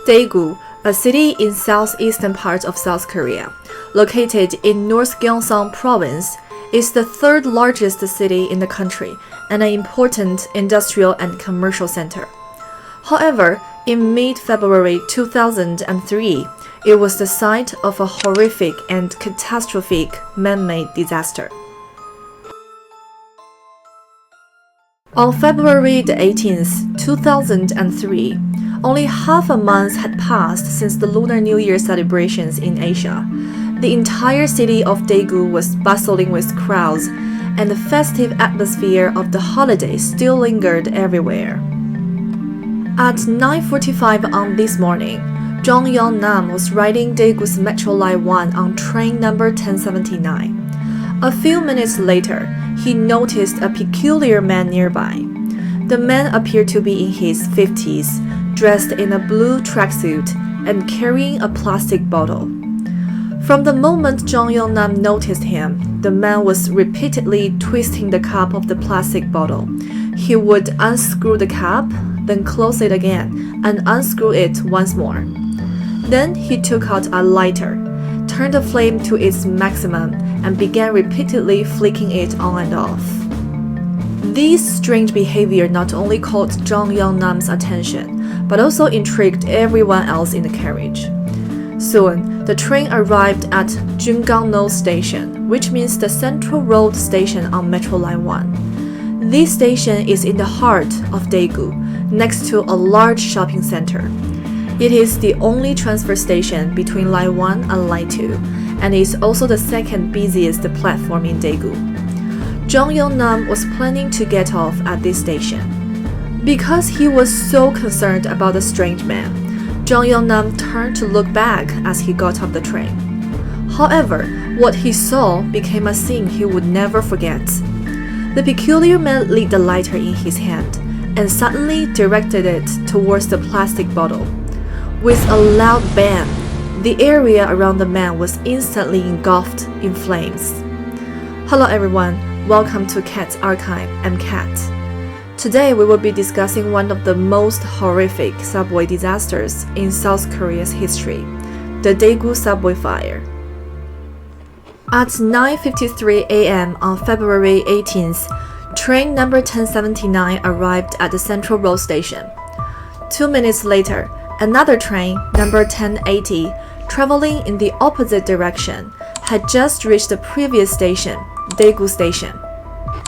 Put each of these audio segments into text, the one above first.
Daegu, a city in southeastern part of South Korea, located in North Gyeongsang Province, is the third largest city in the country and an important industrial and commercial center. However, in mid-February 2003, it was the site of a horrific and catastrophic man-made disaster. On February 18th, 2003, only half a month had passed since the Lunar New Year celebrations in Asia. The entire city of Daegu was bustling with crowds, and the festive atmosphere of the holiday still lingered everywhere. At 9:45 on this morning, Jong Yeon-nam was riding Daegu's Metro Line 1 on train number 1079. A few minutes later, he noticed a peculiar man nearby. The man appeared to be in his 50s, dressed in a blue tracksuit and carrying a plastic bottle. From the moment Jong Yeon-nam noticed him, the man was repeatedly twisting the cap of the plastic bottle. He would unscrew the cap, then close it again, and unscrew it once more. Then he took out a lighter, turned the flame to its maximum, and began repeatedly flicking it on and off. This strange behavior not only caught Jong Yeon-nam's attention, but also intrigued everyone else in the carriage. Soon, the train arrived at Jungang-no Station, which means the Central Road Station on Metro Line 1. This station is in the heart of Daegu, next to a large shopping center. It is the only transfer station between Line 1 and Line 2, and is also the second busiest platform in Daegu. Jong Yeon-nam was planning to get off at this station. Because he was so concerned about the strange man, Jong Yeon-nam turned to look back as he got off the train. However, what he saw became a scene he would never forget. The peculiar man lit the lighter in his hand and suddenly directed it towards the plastic bottle. With a loud bang, the area around the man was instantly engulfed in flames. Hello everyone, welcome to Cat's Archive. I'm Cat. Today we will be discussing one of the most horrific subway disasters in South Korea's history, the Daegu subway fire. At 9:53 a.m. on February 18th, train number 1079 arrived at the Central Road Station. 2 minutes later, another train, number 1080, traveling in the opposite direction, had just reached the previous station, Daegu Station.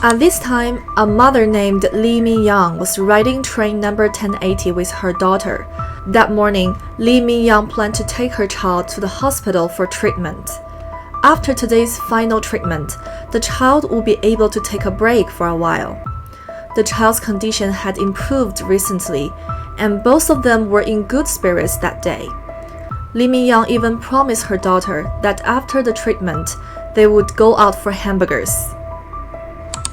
At this time, a mother named Lee Min-young was riding train number 1080 with her daughter. That morning, Lee Min-young planned to take her child to the hospital for treatment. After today's final treatment, the child will be able to take a break for a while. The child's condition had improved recently, and both of them were in good spirits that day. Lee Min-young even promised her daughter that after the treatment, they would go out for hamburgers.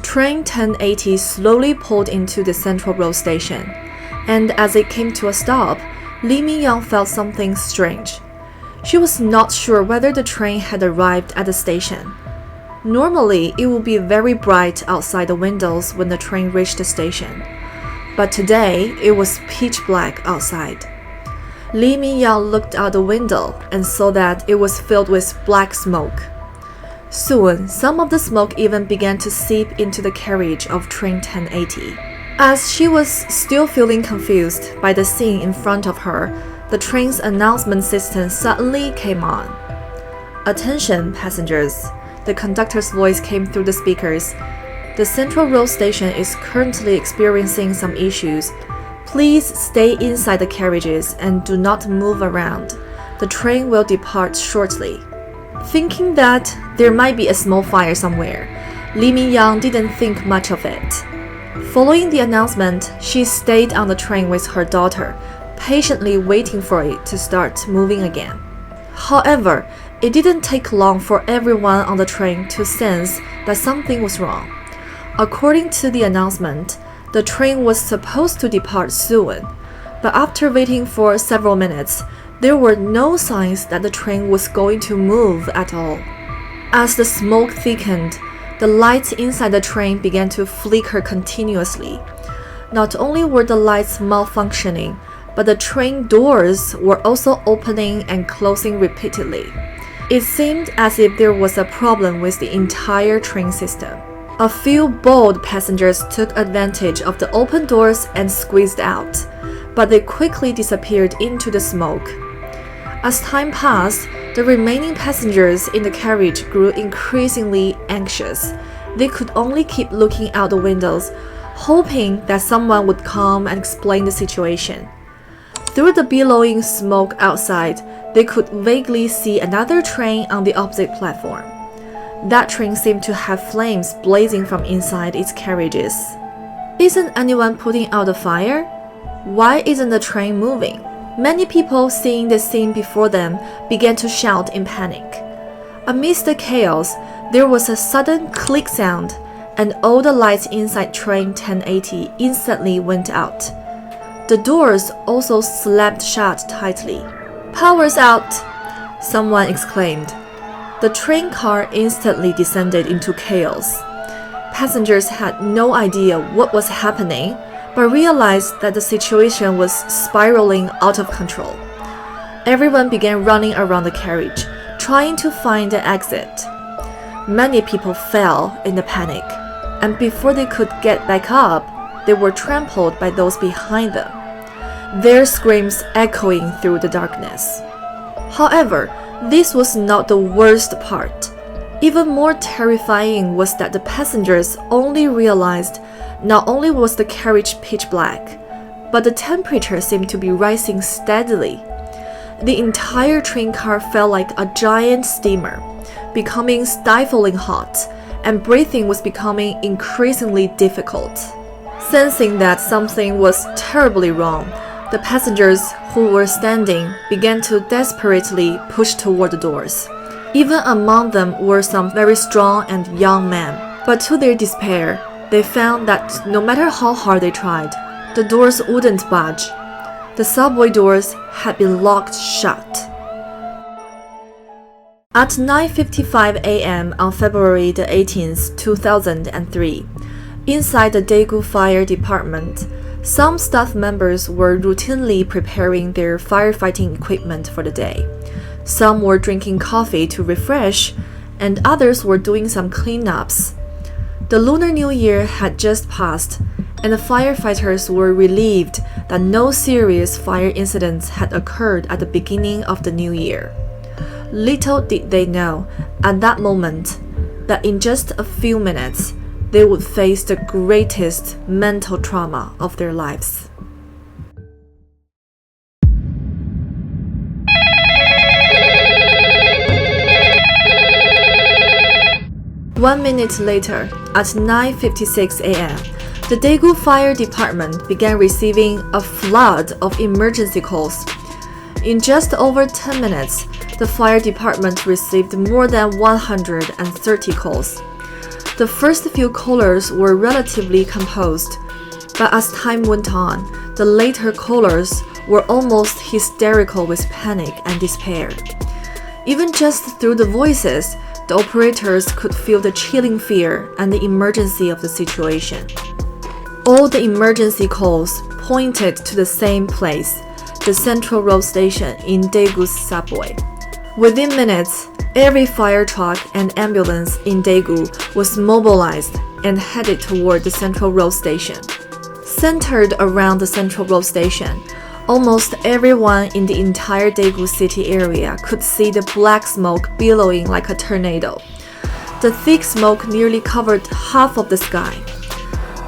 Train 1080 slowly pulled into the Central Road Station, and as it came to a stop, Lee Min-young felt something strange. She was not sure whether the train had arrived at the station. Normally, it would be very bright outside the windows when the train reached the station, but today it was pitch black outside. Lee Min-young looked out the window and saw that it was filled with black smoke. Soon, some of the smoke even began to seep into the carriage of train 1080. As she was still feeling confused by the scene in front of her, the train's announcement system suddenly came on. "Attention, passengers," the conductor's voice came through the speakers. "The Central Road Station is currently experiencing some issues. Please stay inside the carriages and do not move around. The train will depart shortly." Thinking that there might be a small fire somewhere, Lee Min-young didn't think much of it. Following the announcement, she stayed on the train with her daughter, patiently waiting for it to start moving again. However, it didn't take long for everyone on the train to sense that something was wrong. According to the announcement, the train was supposed to depart soon, but after waiting for several minutes, there were no signs that the train was going to move at all. As the smoke thickened, the lights inside the train began to flicker continuously. Not only were the lights malfunctioning, but the train doors were also opening and closing repeatedly. It seemed as if there was a problem with the entire train system. A few bold passengers took advantage of the open doors and squeezed out, but they quickly disappeared into the smoke. As time passed, the remaining passengers in the carriage grew increasingly anxious. They could only keep looking out the windows, hoping that someone would come and explain the situation. Through the billowing smoke outside, they could vaguely see another train on the opposite platform. That train seemed to have flames blazing from inside its carriages. Isn't anyone putting out the fire? Why isn't the train moving? Many people seeing the scene before them began to shout in panic. Amidst the chaos, there was a sudden click sound, and all the lights inside train 1080 instantly went out. The doors also slammed shut tightly. "Power's out!" someone exclaimed. The train car instantly descended into chaos. Passengers had no idea what was happening, but realized that the situation was spiraling out of control. Everyone began running around the carriage, trying to find an exit. Many people fell in the panic, and before they could get back up, they were trampled by those behind them, their screams echoing through the darkness. However, this was not the worst part. Even more terrifying was that the passengers only realized not only was the carriage pitch black, but the temperature seemed to be rising steadily. The entire train car felt like a giant steamer, becoming stifling hot, and breathing was becoming increasingly difficult. Sensing that something was terribly wrong, the passengers who were standing began to desperately push toward the doors. Even among them were some very strong and young men, but to their despair, they found that no matter how hard they tried, the doors wouldn't budge. The subway doors had been locked shut. At 9:55 a.m. on February the 18th, 2003, inside the Daegu Fire Department, some staff members were routinely preparing their firefighting equipment for the day. Some were drinking coffee to refresh, and others were doing some cleanups. The Lunar New Year had just passed, and the firefighters were relieved that no serious fire incidents had occurred at the beginning of the new year. Little did they know, at that moment, that in just a few minutes, they would face the greatest mental trauma of their lives. One minute later, at 9:56 a.m., the Daegu Fire Department began receiving a flood of emergency calls. In just over 10 minutes, the fire department received more than 130 calls. The first few callers were relatively composed, but as time went on, the later callers were almost hysterical with panic and despair. Even just through the voices, the operators could feel the chilling fear and the emergency of the situation. All the emergency calls pointed to the same place, the Central Road Station in Daegu's subway. Within minutes, every fire truck and ambulance in Daegu was mobilized and headed toward the Central Road Station. Centered around the Central Road Station, almost everyone in the entire Daegu city area could see the black smoke billowing like a tornado. The thick smoke nearly covered half of the sky.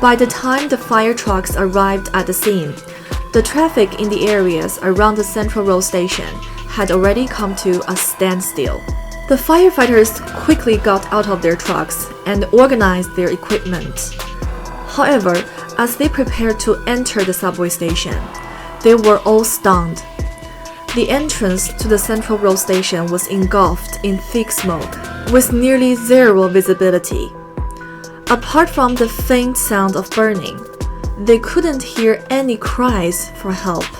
By the time the fire trucks arrived at the scene, the traffic in the areas around the Central Road Station had already come to a standstill. The firefighters quickly got out of their trucks and organized their equipment. However, as they prepared to enter the subway station, they were all stunned. The entrance to the Central Road Station was engulfed in thick smoke, with nearly zero visibility. Apart from the faint sound of burning, they couldn't hear any cries for help.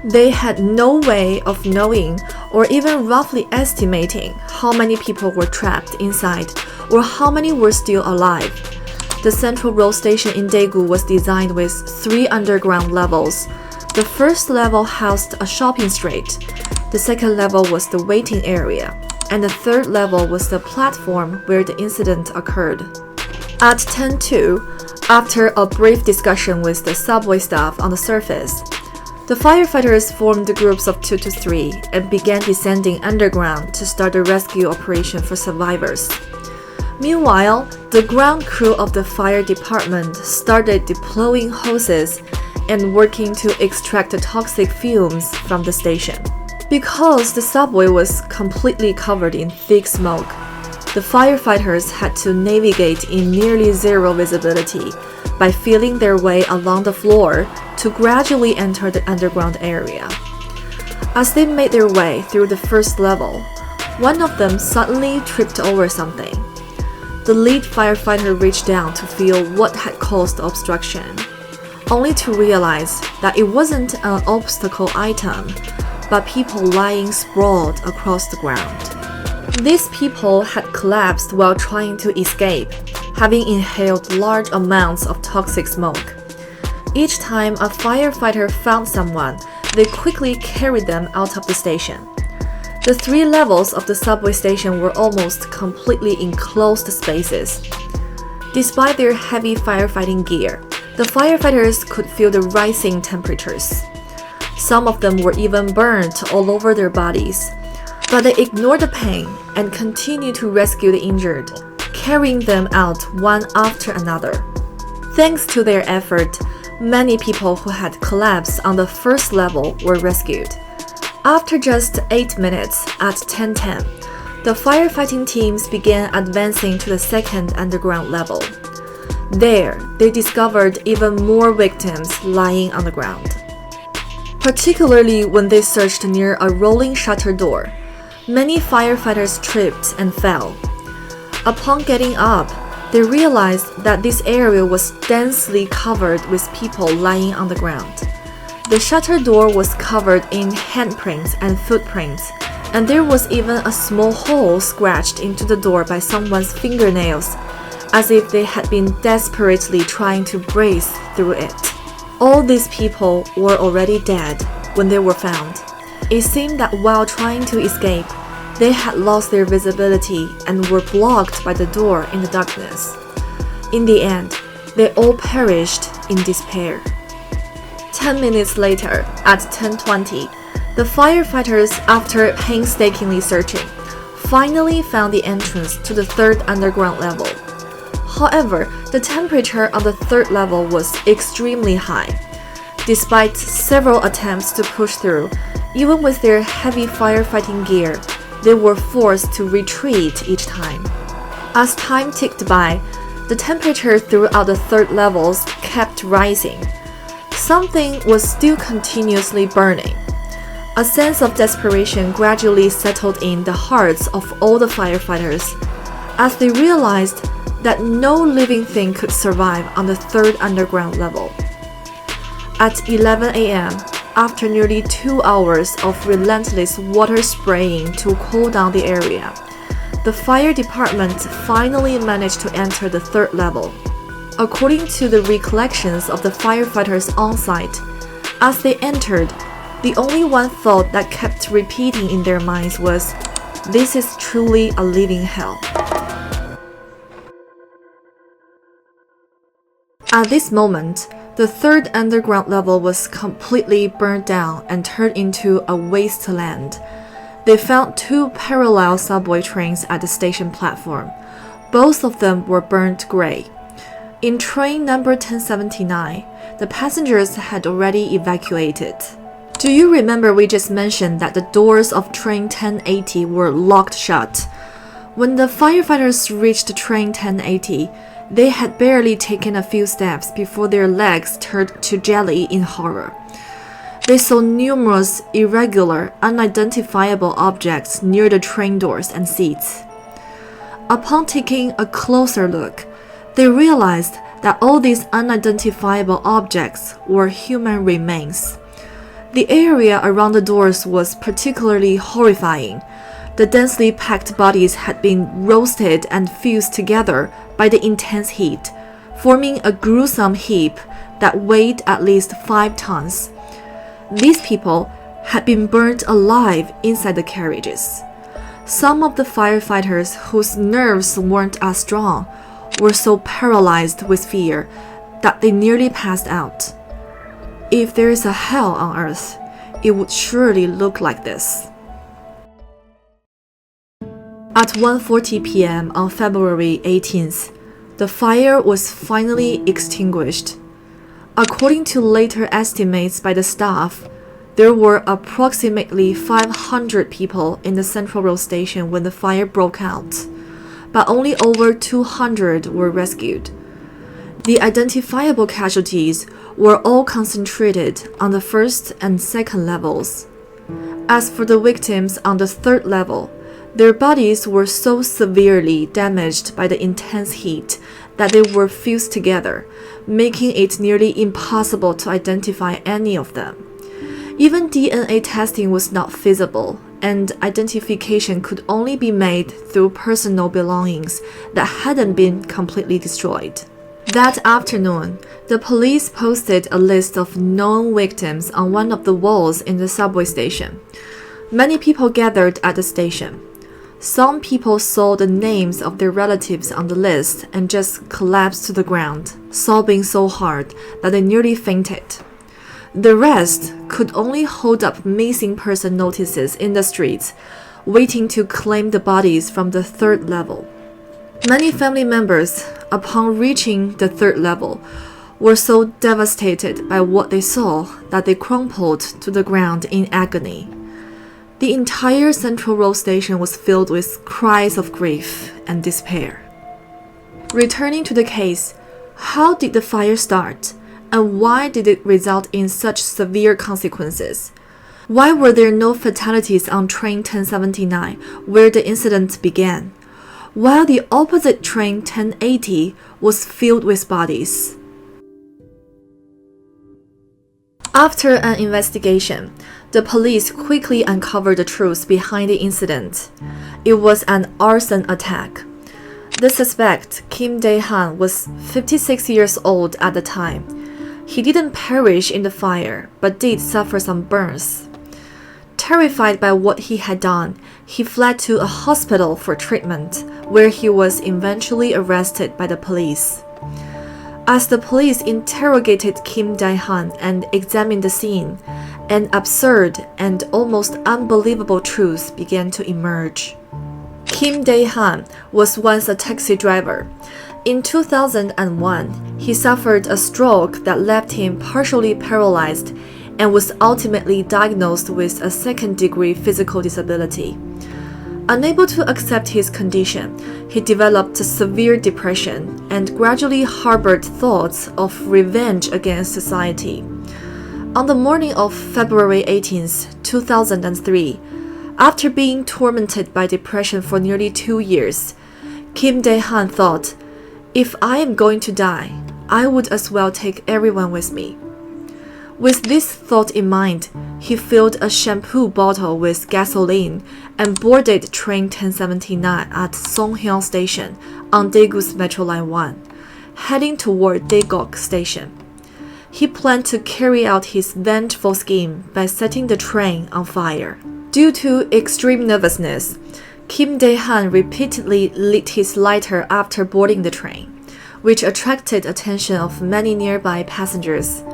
They had no way of knowing or even roughly estimating how many people were trapped inside or how many were still alive. The Central Road Station in Daegu was designed with 3 underground levels, The first level housed a shopping street, the second level was the waiting area, and the third level was the platform where the incident occurred. At 10:02, after a brief discussion with the subway staff on the surface, the firefighters formed groups of 2 to 3 and began descending underground to start a rescue operation for survivors. Meanwhile, the ground crew of the fire department started deploying hoses and working to extract the toxic fumes from the station. Because the subway was completely covered in thick smoke, the firefighters had to navigate in nearly zero visibility by feeling their way along the floor to gradually enter the underground area. As they made their way through the first level, one of them suddenly tripped over something. The lead firefighter reached down to feel what had caused the obstruction, only to realize that it wasn't an obstacle item, but people lying sprawled across the ground. These people had collapsed while trying to escape, having inhaled large amounts of toxic smoke. Each time a firefighter found someone, they quickly carried them out of the station. The 3 levels of the subway station were almost completely enclosed spaces. Despite their heavy firefighting gear, the firefighters could feel the rising temperatures. Some of them were even burnt all over their bodies, but they ignored the pain and continued to rescue the injured, carrying them out one after another. Thanks to their effort, many people who had collapsed on the first level were rescued. After just 8 minutes at 10:10, the firefighting teams began advancing to the second underground level. There, they discovered even more victims lying on the ground. Particularly when they searched near a rolling shutter door, many firefighters tripped and fell. Upon getting up, they realized that this area was densely covered with people lying on the ground. The shutter door was covered in handprints and footprints, and there was even a small hole scratched into the door by someone's fingernails, as if they had been desperately trying to breathe through it. All these people were already dead when they were found. It seemed that while trying to escape, they had lost their visibility and were blocked by the door in the darkness. In the end, they all perished in despair. 10 minutes later, at 10:20, the firefighters, after painstakingly searching, finally found the entrance to the third underground level. However, the temperature on the third level was extremely high. Despite several attempts to push through, even with their heavy firefighting gear, they were forced to retreat each time. As time ticked by, the temperature throughout the third levels kept rising. Something was still continuously burning. A sense of desperation gradually settled in the hearts of all the firefighters as they realized that no living thing could survive on the third underground level. At 11 a.m., after nearly 2 hours of relentless water spraying to cool down the area, the fire department finally managed to enter the third level. According to the recollections of the firefighters on site, as they entered, the only one thought that kept repeating in their minds was, "This is truly a living hell." At this moment, the third underground level was completely burned down and turned into a wasteland. They found 2 parallel subway trains at the station platform. Both of them were burnt gray. In train number 1079, the passengers had already evacuated. Do you remember we just mentioned that the doors of train 1080 were locked shut? When the firefighters reached train 1080, they had barely taken a few steps before their legs turned to jelly in horror. They saw numerous irregular, unidentifiable objects near the train doors and seats. Upon taking a closer look, they realized that all these unidentifiable objects were human remains. The area around the doors was particularly horrifying. The densely packed bodies had been roasted and fused together by the intense heat, forming a gruesome heap that weighed at least 5 tons. These people had been burnt alive inside the carriages. Some of the firefighters whose nerves weren't as strong were so paralyzed with fear that they nearly passed out. If there is a hell on earth, it would surely look like this. At 1:40 p.m. on February 18th, the fire was finally extinguished. According to later estimates by the staff, there were approximately 500 people in the Central Road station when the fire broke out, but only over 200 were rescued. The identifiable casualties were all concentrated on the first and second levels. As for the victims on the third level, their bodies were so severely damaged by the intense heat that they were fused together, making it nearly impossible to identify any of them. Even DNA testing was not feasible, and identification could only be made through personal belongings that hadn't been completely destroyed. That afternoon, the police posted a list of known victims on one of the walls in the subway station. Many people gathered at the station. Some people saw the names of their relatives on the list and just collapsed to the ground, sobbing so hard that they nearly fainted. The rest could only hold up missing person notices in the streets, waiting to claim the bodies from the third level. Many family members, upon reaching the third level, were so devastated by what they saw that they crumpled to the ground in agony. The entire Central Road station was filled with cries of grief and despair. Returning to the case, how did the fire start, and why did it result in such severe consequences? Why were there no fatalities on train 1079, where the incident began, while the opposite train 1080 was filled with bodies? After an investigation, the police quickly uncovered the truth behind the incident. It was an arson attack. The suspect, Kim Dae-han, was 56 years old at the time. He didn't perish in the fire, but did suffer some burns. Terrified by what he had done, he fled to a hospital for treatment, where he was eventually arrested by the police. As the police interrogated Kim Dae-han and examined the scene, an absurd and almost unbelievable truth began to emerge. Kim Dae-han was once a taxi driver. In 2001, he suffered a stroke that left him partially paralyzed and was ultimately diagnosed with a second-degree physical disability. Unable to accept his condition, he developed severe depression and gradually harbored thoughts of revenge against society. On the morning of February 18, 2003, after being tormented by depression for nearly 2 years, Kim Dae-han thought, "If I am going to die, I would as well take everyone with me." With this thought in mind, he filled a shampoo bottle with gasoline and boarded train 1079 at Songhyun Station on Daegu's Metro Line 1, heading toward Daegok Station. He planned to carry out his vengeful scheme by setting the train on fire. Due to extreme nervousness, Kim Dae-han repeatedly lit his lighter after boarding the train, which attracted attention of many nearby passengers.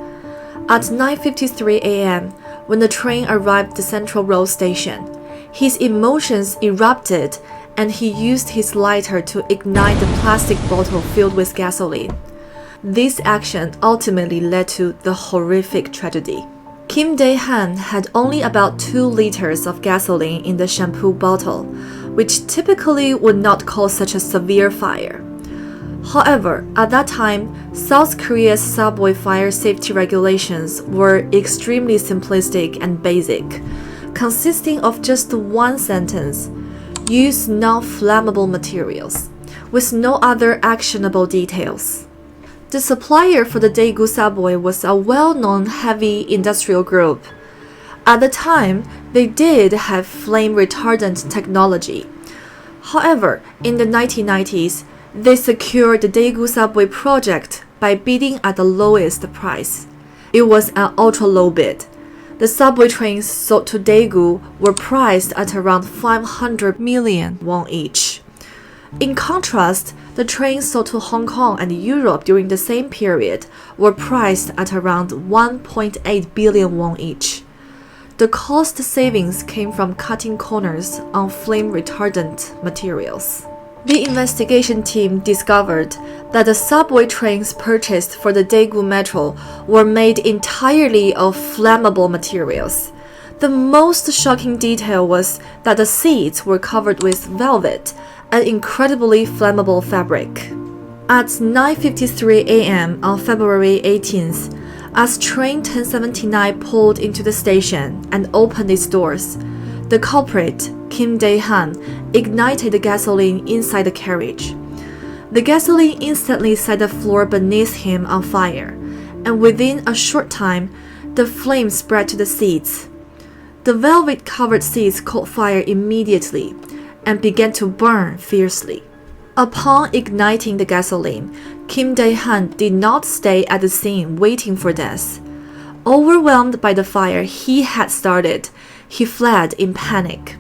At 9:53 a.m., when the train arrived at the Central Road station, his emotions erupted and he used his lighter to ignite the plastic bottle filled with gasoline. This action ultimately led to the horrific tragedy. Kim Dae-han had only about 2 liters of gasoline in the shampoo bottle, which typically would not cause such a severe fire. However, at that time, South Korea's subway fire safety regulations were extremely simplistic and basic, consisting of just one sentence: use non-flammable materials, with no other actionable details. The supplier for the Daegu subway was a well-known heavy industrial group. At the time, they did have flame retardant technology. However, in the 1990s, they secured the Daegu subway project by bidding at the lowest price. It was an ultra-low bid. The subway trains sold to Daegu were priced at around 500 million won each. In contrast, the trains sold to Hong Kong and Europe during the same period were priced at around 1.8 billion won each. The cost savings came from cutting corners on flame retardant materials. The investigation team discovered that the subway trains purchased for the Daegu Metro were made entirely of flammable materials. The most shocking detail was that the seats were covered with velvet, an incredibly flammable fabric. At 9:53 a.m. on February 18th, as train 1079 pulled into the station and opened its doors, the culprit, Kim Dae-han, ignited the gasoline inside the carriage. The gasoline instantly set the floor beneath him on fire, and within a short time, the flames spread to the seats. The velvet-covered seats caught fire immediately and began to burn fiercely. Upon igniting the gasoline, Kim Dae-han did not stay at the scene waiting for death. Overwhelmed by the fire he had started, he fled in panic.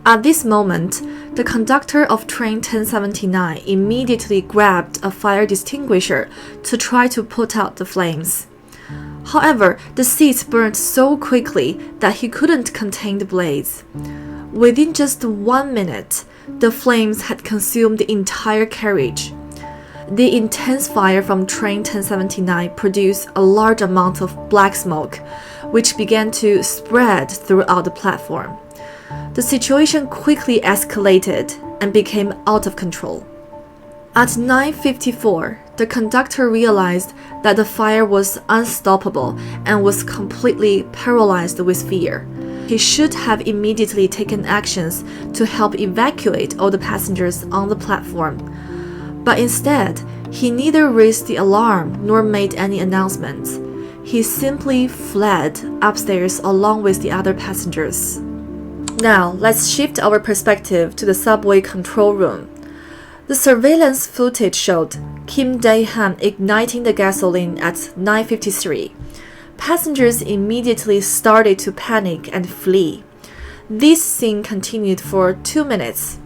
At this moment, the conductor of train 1079 immediately grabbed a fire extinguisher to try to put out the flames. However, the seats burned so quickly that he couldn't contain the blaze. Within just 1 minute, the flames had consumed the entire carriage. The intense fire from train 1079 produced a large amount of black smoke, which began to spread throughout the platform. The situation quickly escalated and became out of control. At 9:54, the conductor realized that the fire was unstoppable and was completely paralyzed with fear. He should have immediately taken actions to help evacuate all the passengers on the platform. But instead, he neither raised the alarm nor made any announcements. He simply fled upstairs along with the other passengers. Now, let's shift our perspective to the subway control room. The surveillance footage showed Kim Dae-han igniting the gasoline at 9:53. Passengers immediately started to panic and flee. This scene continued for 2 minutes.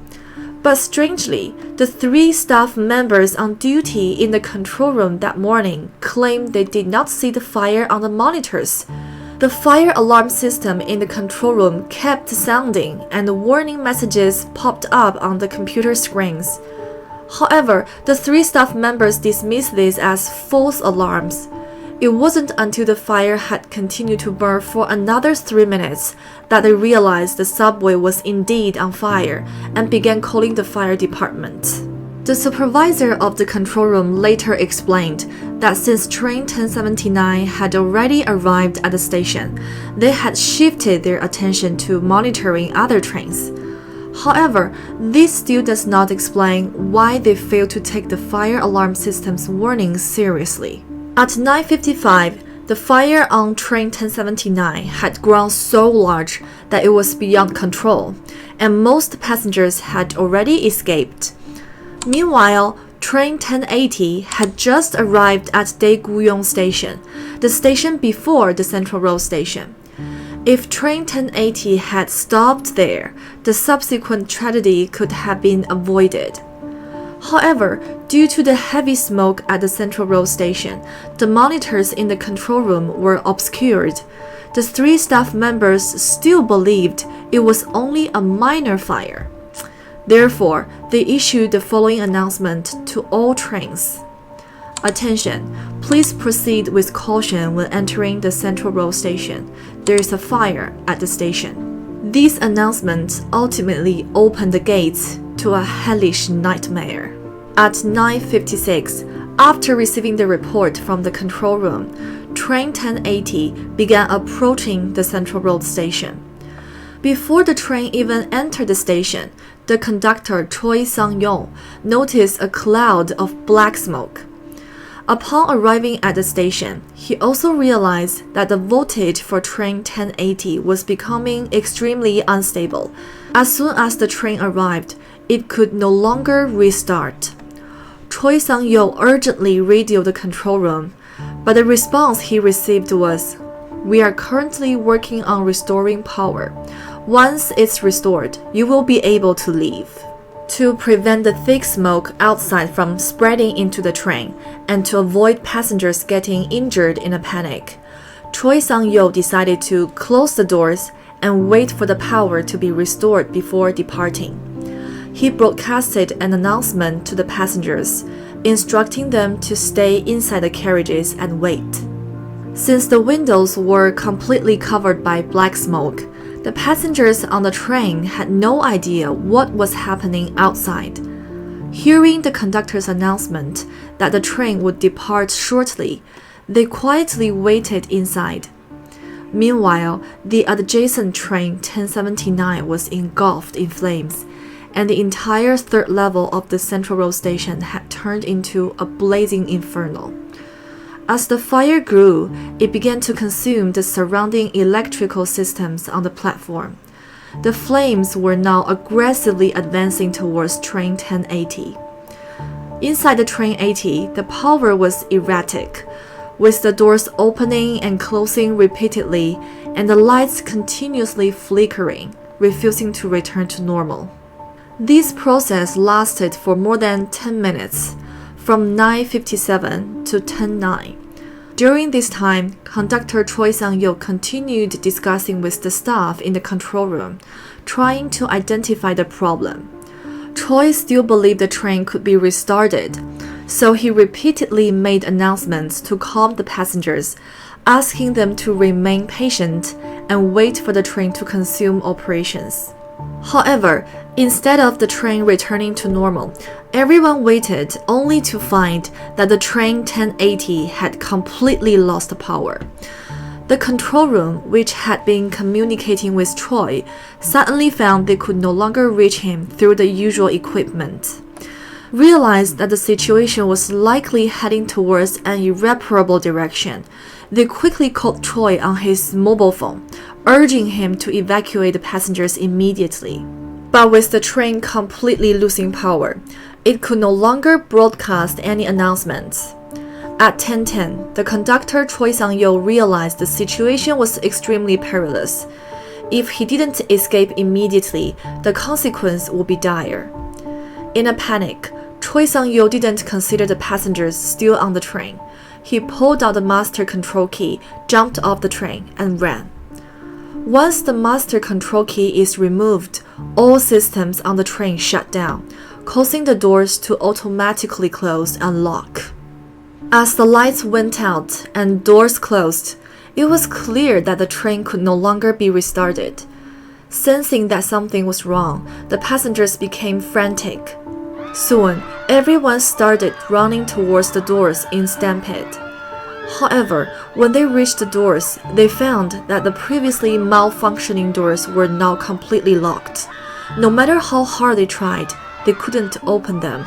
But strangely, the 3 staff members on duty in the control room that morning claimed they did not see the fire on the monitors. The fire alarm system in the control room kept sounding and warning messages popped up on the computer screens. However, the 3 staff members dismissed this as false alarms. It wasn't until the fire had continued to burn for another 3 minutes that they realized the subway was indeed on fire and began calling the fire department. The supervisor of the control room later explained that since train 1079 had already arrived at the station, they had shifted their attention to monitoring other trains. However, this still does not explain why they failed to take the fire alarm system's warnings seriously. At 9:55, the fire on train 1079 had grown so large that it was beyond control, and most passengers had already escaped. Meanwhile, train 1080 had just arrived at Daegu-yong Station, the station before the Central Road Station. If train 1080 had stopped there, the subsequent tragedy could have been avoided. However, due to the heavy smoke at the Central Road Station, the monitors in the control room were obscured. The 3 staff members still believed it was only a minor fire. Therefore, they issued the following announcement to all trains. Attention, please proceed with caution when entering the Central Road Station. There is a fire at the station. These announcements ultimately opened the gates to a hellish nightmare. At 9:56, after receiving the report from the control room, train 1080 began approaching the Central Road Station. Before the train even entered the station, the conductor Choi Sang-yong noticed a cloud of black smoke. Upon arriving at the station, he also realized that the voltage for train 1080 was becoming extremely unstable. As soon as the train arrived, it could no longer restart. Choi Sang-yong urgently radioed the control room, but the response he received was, We are currently working on restoring power. Once it's restored, you will be able to leave." To prevent the thick smoke outside from spreading into the train and to avoid passengers getting injured in a panic, Choi Sang-yo decided to close the doors and wait for the power to be restored before departing. He broadcasted an announcement to the passengers, instructing them to stay inside the carriages and wait. Since the windows were completely covered by black smoke, the passengers on the train had no idea what was happening outside. Hearing the conductor's announcement that the train would depart shortly, they quietly waited inside. Meanwhile, the adjacent train 1079 was engulfed in flames, and the entire third level of the Central Road station had turned into a blazing inferno. As the fire grew, it began to consume the surrounding electrical systems on the platform. The flames were now aggressively advancing towards train 1080. Inside the train 80, the power was erratic, with the doors opening and closing repeatedly and the lights continuously flickering, refusing to return to normal. This process lasted for more than 10 minutes, from 9:57 to 10:09. During this time, conductor Choi Sang-yo continued discussing with the staff in the control room, trying to identify the problem. Choi still believed the train could be restarted, so he repeatedly made announcements to calm the passengers, asking them to remain patient and wait for the train to resume operations. However, instead of the train returning to normal, everyone waited only to find that the train 1080 had completely lost power. The control room, which had been communicating with Choi, suddenly found they could no longer reach him through the usual equipment. Realized that the situation was likely heading towards an irreparable direction, they quickly called Choi on his mobile phone, urging him to evacuate the passengers immediately. But with the train completely losing power, it could no longer broadcast any announcements. At 10:10, the conductor Choi Sang-yo realized the situation was extremely perilous. If he didn't escape immediately, the consequence would be dire. In a panic, Choi Sang-yo didn't consider the passengers still on the train. He pulled out the master control key, jumped off the train, and ran. Once the master control key is removed, all systems on the train shut down, causing the doors to automatically close and lock. As the lights went out and doors closed, it was clear that the train could no longer be restarted. Sensing that something was wrong, the passengers became frantic. Soon, everyone started running towards the doors in stampede. However, when they reached the doors, they found that the previously malfunctioning doors were now completely locked. No matter how hard they tried, they couldn't open them.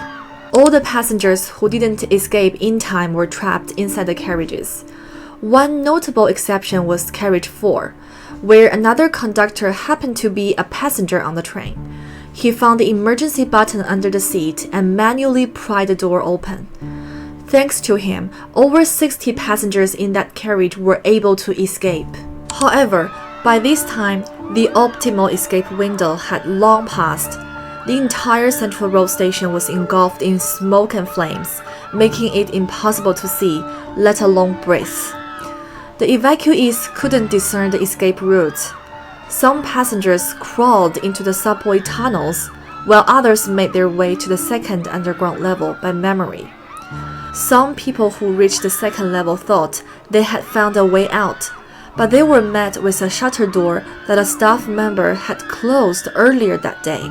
All the passengers who didn't escape in time were trapped inside the carriages. One notable exception was carriage 4, where another conductor happened to be a passenger on the train. He found the emergency button under the seat and manually pried the door open. Thanks to him, over 60 passengers in that carriage were able to escape. However, by this time, the optimal escape window had long passed. The entire Central Road station was engulfed in smoke and flames, making it impossible to see, let alone breathe. The evacuees couldn't discern the escape route. Some passengers crawled into the subway tunnels, while others made their way to the second underground level by memory. Some people who reached the second level thought they had found a way out, but they were met with a shutter door that a staff member had closed earlier that day.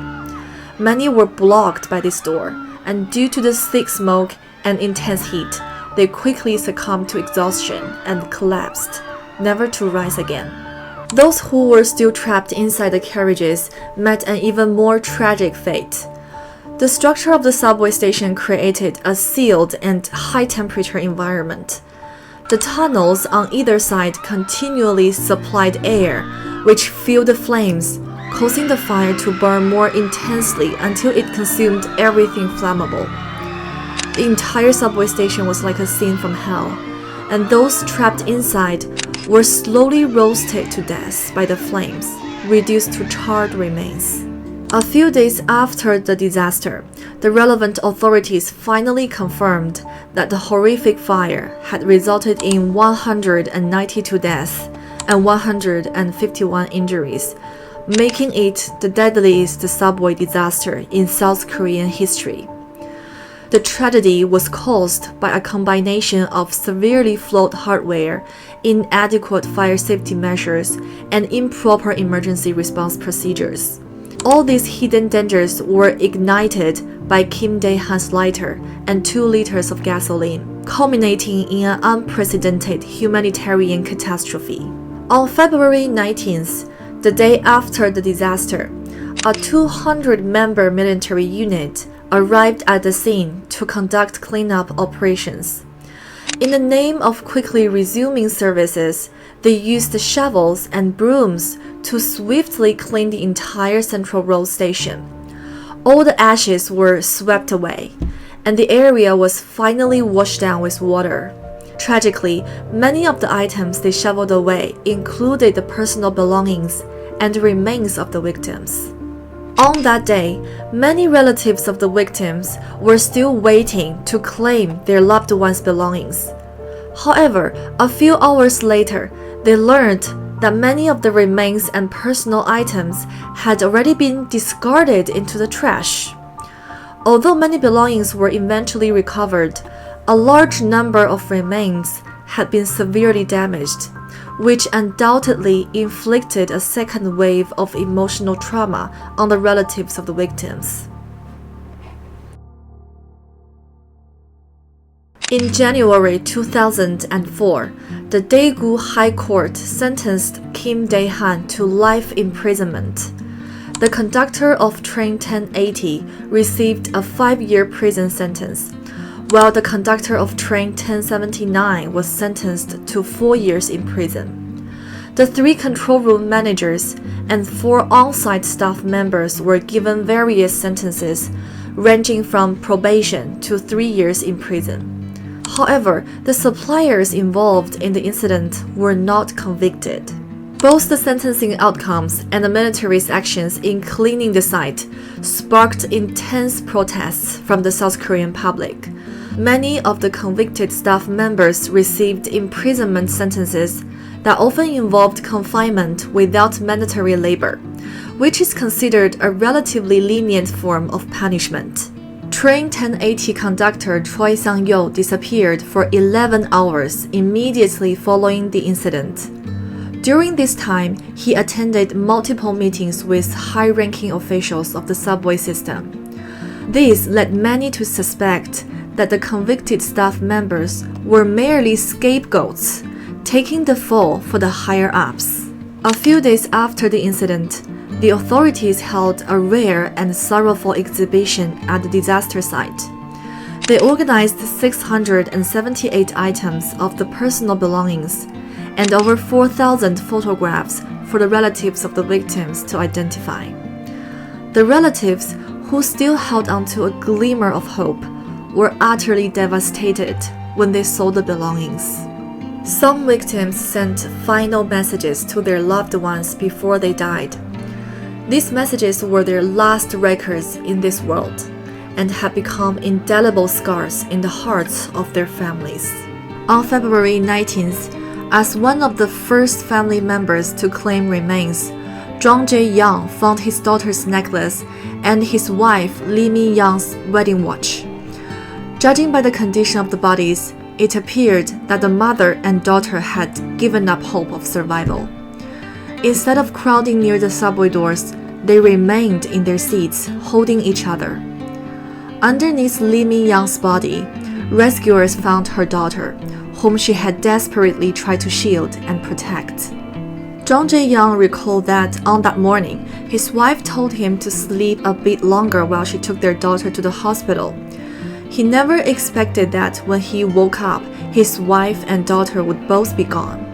Many were blocked by this door, and due to the thick smoke and intense heat, they quickly succumbed to exhaustion and collapsed, never to rise again. Those who were still trapped inside the carriages met an even more tragic fate. The structure of the subway station created a sealed and high-temperature environment. The tunnels on either side continually supplied air, which fueled the flames, causing the fire to burn more intensely until it consumed everything flammable. The entire subway station was like a scene from hell, and those trapped inside were slowly roasted to death by the flames, reduced to charred remains. A few days after the disaster, the relevant authorities finally confirmed that the horrific fire had resulted in 192 deaths and 151 injuries, making it the deadliest subway disaster in South Korean history. The tragedy was caused by a combination of severely flawed hardware, inadequate fire safety measures, and improper emergency response procedures. All these hidden dangers were ignited by Kim Dae-han's lighter and 2 liters of gasoline, culminating in an unprecedented humanitarian catastrophe. On February 19th, the day after the disaster, a 200-member military unit arrived at the scene to conduct cleanup operations. In the name of quickly resuming services, they used shovels and brooms to swiftly clean the entire Central Road station. All the ashes were swept away, and the area was finally washed down with water. Tragically, many of the items they shoveled away included the personal belongings and remains of the victims. On that day, many relatives of the victims were still waiting to claim their loved ones' belongings. However, a few hours later, they learned that many of the remains and personal items had already been discarded into the trash. Although many belongings were eventually recovered, a large number of remains had been severely damaged, which undoubtedly inflicted a second wave of emotional trauma on the relatives of the victims. In January 2004, the Daegu High Court sentenced Kim Dae-han to life imprisonment. The conductor of train 1080 received a 5-year prison sentence, while the conductor of train 1079 was sentenced to 4 years in prison. The 3 control room managers and 4 on-site staff members were given various sentences, ranging from probation to 3 years in prison. However, the suppliers involved in the incident were not convicted. Both the sentencing outcomes and the military's actions in cleaning the site sparked intense protests from the South Korean public. Many of the convicted staff members received imprisonment sentences that often involved confinement without mandatory labor, which is considered a relatively lenient form of punishment. Train 1080 conductor Choi Sang-yo disappeared for 11 hours immediately following the incident. During this time, he attended multiple meetings with high-ranking officials of the subway system. This led many to suspect that the convicted staff members were merely scapegoats, taking the fall for the higher-ups. A few days after the incident, the authorities held a rare and sorrowful exhibition at the disaster site. They organized 678 items of the personal belongings and over 4,000 photographs for the relatives of the victims to identify. The relatives, who still held on to a glimmer of hope, were utterly devastated when they saw the belongings. Some victims sent final messages to their loved ones before they died. These messages were their last records in this world and had become indelible scars in the hearts of their families. On February 19th, as one of the first family members to claim remains, Jung Jae-young found his daughter's necklace and his wife Lee Min-young's wedding watch. Judging by the condition of the bodies, it appeared that the mother and daughter had given up hope of survival. Instead of crowding near the subway doors, they remained in their seats, holding each other. Underneath Lee Min-young's body, rescuers found her daughter, whom she had desperately tried to shield and protect. Jung Jae-young recalled that on that morning, his wife told him to sleep a bit longer while she took their daughter to the hospital. He never expected that when he woke up, his wife and daughter would both be gone.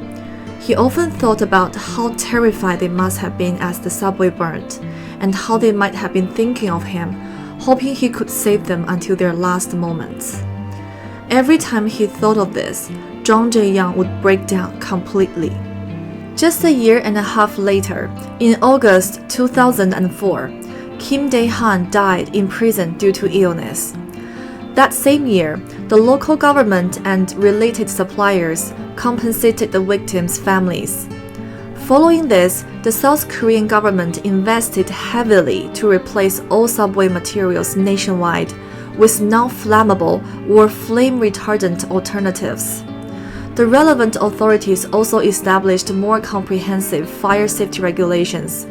He often thought about how terrified they must have been as the subway burned, and how they might have been thinking of him, hoping he could save them until their last moments. Every time he thought of this, Zhang Zheyang would break down completely. Just a year and a half later, in August 2004, Kim Dae-han died in prison due to illness. That same year, the local government and related suppliers compensated the victims' families. Following this, the South Korean government invested heavily to replace all subway materials nationwide with non-flammable or flame-retardant alternatives. The relevant authorities also established more comprehensive fire safety regulations,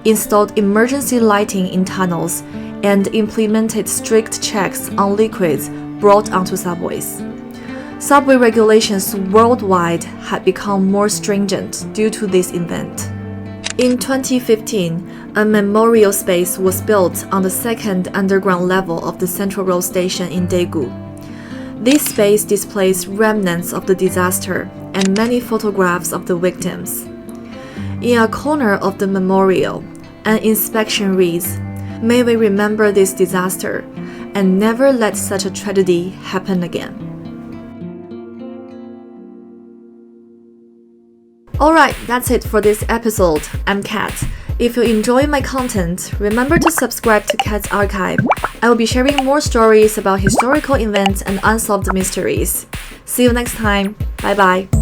installed emergency lighting in tunnels, and implemented strict checks on liquids brought onto subways. Subway regulations worldwide had become more stringent due to this event. In 2015, a memorial space was built on the second underground level of the Central Road Station in Daegu. This space displays remnants of the disaster and many photographs of the victims. In a corner of the memorial, an inspection reads, "May we remember this disaster and never let such a tragedy happen again." Alright, that's it for this episode. I'm Kat. If you enjoy my content, remember to subscribe to Kat's Archive. I will be sharing more stories about historical events and unsolved mysteries. See you next time. Bye bye.